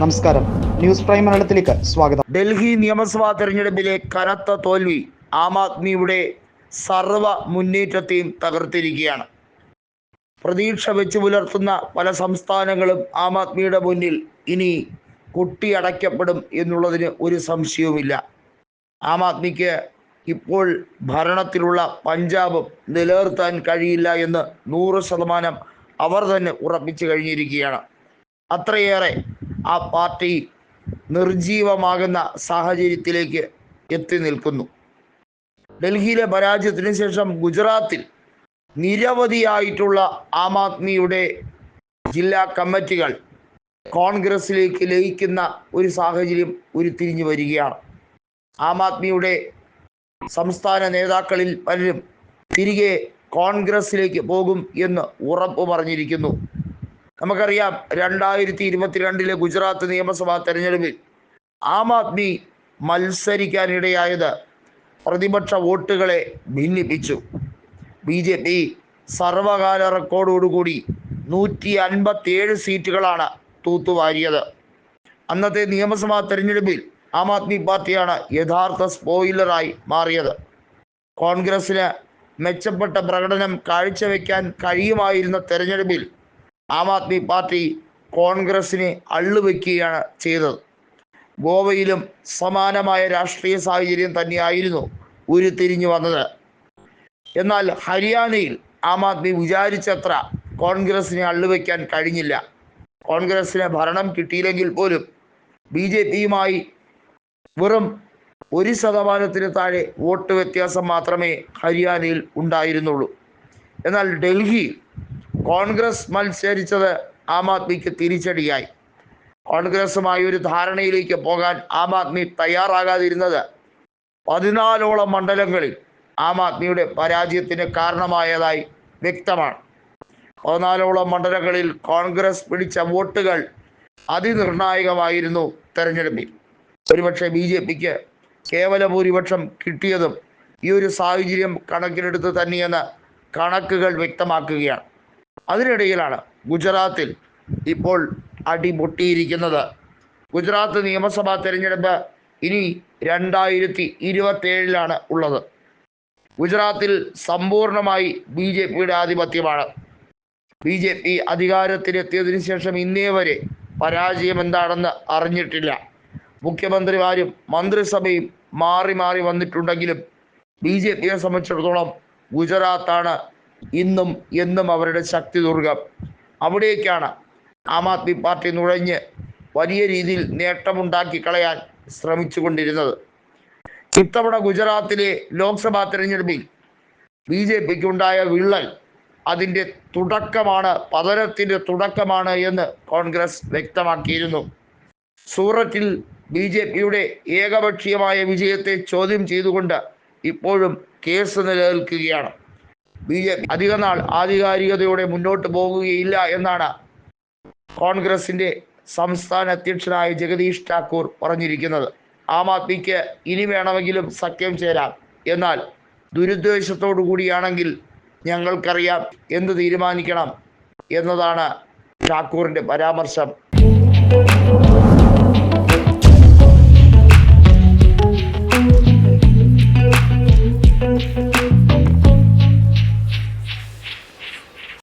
നമസ്കാരം, news prime മലയാളത്തിലേക്ക് സ്വാഗതം. ഡൽഹി നിയമസഭാ തെരഞ്ഞെടുപ്പിലെ കനത്ത തോൽവി ആം ആദ്മിയുടെ സർവ മുന്നേറ്റത്തെയും തകർത്തിരിക്കുകയാണ്. പ്രതീക്ഷ വെച്ച് പുലർത്തുന്ന പല സംസ്ഥാനങ്ങളും ആം ആദ്മിയുടെ മുന്നിൽ ഇനി കൊട്ടിയടയ്ക്കപ്പെടും എന്നുള്ളതിന് ഒരു സംശയവുമില്ല. ആം ആദ്മിക്ക് ഇപ്പോൾ ഭരണത്തിലുള്ള പഞ്ചാബും നിലനിർത്താൻ കഴിയില്ല എന്ന് 100% അവർ തന്നെ ഉറപ്പിച്ചു കഴിഞ്ഞിരിക്കുകയാണ്. അത്രയേറെ ആ പാർട്ടി നിർജീവമാകുന്ന സാഹചര്യത്തിലേക്ക് എത്തി നിൽക്കുന്നു. ഡൽഹിയിലെ പരാജയത്തിന് ശേഷം ഗുജറാത്തിൽ നിരവധിയായിട്ടുള്ള ആം ആദ്മിയുടെ ജില്ലാ കമ്മിറ്റികൾ കോൺഗ്രസിലേക്ക് ലയിക്കുന്ന ഒരു സാഹചര്യം ഉരുത്തിരിഞ്ഞു വരികയാണ്. ആം ആദ്മിയുടെ സംസ്ഥാന നേതാക്കളിൽ പലരും തിരികെ കോൺഗ്രസിലേക്ക് പോകും എന്ന് ഉറപ്പ് പറഞ്ഞിരിക്കുന്നു. നമുക്കറിയാം, 2022 ഗുജറാത്ത് നിയമസഭാ തെരഞ്ഞെടുപ്പിൽ ആം ആദ്മി മത്സരിക്കാനിടയായത് പ്രതിപക്ഷ വോട്ടുകളെ ഭിന്നിപ്പിച്ചു. BJP സർവകാല റെക്കോർഡോടുകൂടി 157 സീറ്റുകളാണ് തൂത്തുവാരിയത്. അന്നത്തെ നിയമസഭാ തെരഞ്ഞെടുപ്പിൽ ആം ആദ്മി പാർട്ടിയാണ് യഥാർത്ഥ സ്പോയിലറായി മാറിയത്. കോൺഗ്രസിന് മെച്ചപ്പെട്ട പ്രകടനം കാഴ്ചവെക്കാൻ കഴിയുമായിരുന്ന തെരഞ്ഞെടുപ്പിൽ ആം ആദ്മി പാർട്ടി കോൺഗ്രസിനെ അള്ളുവെക്കുകയാണ് ചെയ്തത്. ഗോവയിലും സമാനമായ രാഷ്ട്രീയ സാഹചര്യം തന്നെയായിരുന്നു ഉരുത്തിരിഞ്ഞു വന്നത്. എന്നാൽ ഹരിയാനയിൽ ആം ആദ്മി വിചാരിച്ചത്ര കോൺഗ്രസിനെ അള്ളുവെക്കാൻ കഴിഞ്ഞില്ല. കോൺഗ്രസിന് ഭരണം കിട്ടിയില്ലെങ്കിൽ പോലും BJPയുമായി വെറും 1% താഴെ വോട്ട് വ്യത്യാസം മാത്രമേ ഹരിയാനയിൽ ഉണ്ടായിരുന്നുള്ളൂ. എന്നാൽ ഡൽഹിയിൽ കോൺഗ്രസ് മത്സരിച്ചത് ആം ആദ്മിക്ക് തിരിച്ചടിയായി. കോൺഗ്രസുമായി ഒരു ധാരണയിലേക്ക് പോകാൻ ആം ആദ്മി തയ്യാറാകാതിരുന്നത് 14ഓളം മണ്ഡലങ്ങളിൽ ആം ആദ്മിയുടെ പരാജയത്തിന് കാരണമായതായി വ്യക്തമാണ്. 14ഓളം മണ്ഡലങ്ങളിൽ കോൺഗ്രസ് പിടിച്ച വോട്ടുകൾ അതിനിർണായകമായിരുന്നു തെരഞ്ഞെടുപ്പിൽ. ഒരുപക്ഷെ BJPക്ക് കേവല ഭൂരിപക്ഷം കിട്ടിയതും ഈ ഒരു സാഹചര്യം കണക്കിലെടുത്ത് തന്നെയെന്ന് കണക്കുകൾ വ്യക്തമാക്കുകയാണ്. അതിനിടയിലാണ് ഗുജറാത്തിൽ ഇപ്പോൾ അടിപൊട്ടിയിരിക്കുന്നത്. ഗുജറാത്ത് നിയമസഭാ തെരഞ്ഞെടുപ്പ് ഇനി 2027 ഉള്ളത്. ഗുജറാത്തിൽ സമ്പൂർണമായി BJPയുടെ ആധിപത്യമാണ്. BJP അധികാരത്തിലെത്തിയതിനു ശേഷം ഇന്നേ വരെ പരാജയം എന്താണെന്ന് അറിഞ്ഞിട്ടില്ല. മുഖ്യമന്ത്രിമാരും മന്ത്രിസഭയും മാറി മാറി വന്നിട്ടുണ്ടെങ്കിലും BJPയെ സംബന്ധിച്ചിടത്തോളം ഗുജറാത്താണ് ഇന്നും എന്നും അവരുടെ ശക്തി ദുർഗം. അവിടേക്കാണ് ആം ആദ്മി പാർട്ടി നുഴഞ്ഞ് വലിയ രീതിയിൽ നേട്ടമുണ്ടാക്കി കളയാൻ ശ്രമിച്ചു കൊണ്ടിരുന്നത്. ഇത്തവണ ഗുജറാത്തിലെ ലോക്സഭാ തെരഞ്ഞെടുപ്പിൽ BJPക്ക് ഉണ്ടായ വിള്ളൽ അതിൻ്റെ തുടക്കമാണ്, പതനത്തിൻ്റെ തുടക്കമാണ് എന്ന് കോൺഗ്രസ് വ്യക്തമാക്കിയിരുന്നു. സൂറത്തിൽ BJPയുടെ ഏകപക്ഷീയമായ വിജയത്തെ ചോദ്യം ചെയ്തുകൊണ്ട് ഇപ്പോഴും കേസ് നിലനിൽക്കുകയാണ്. BJP അധികനാൾ ആധികാരികതയോടെ മുന്നോട്ട് പോകുകയില്ല എന്നാണ് കോൺഗ്രസിൻ്റെ സംസ്ഥാന അധ്യക്ഷനായ ജഗദീഷ് ഠാക്കൂർ പറഞ്ഞിരിക്കുന്നത്. ആം ആദ്മിക്ക് ഇനി വേണമെങ്കിലും സഖ്യം ചേരാം, എന്നാൽ ദുരുദ്ദേശത്തോടു കൂടിയാണെങ്കിൽ ഞങ്ങൾക്കറിയാം എന്ത് തീരുമാനിക്കണം എന്നതാണ് ഠാക്കൂറിൻ്റെ പരാമർശം.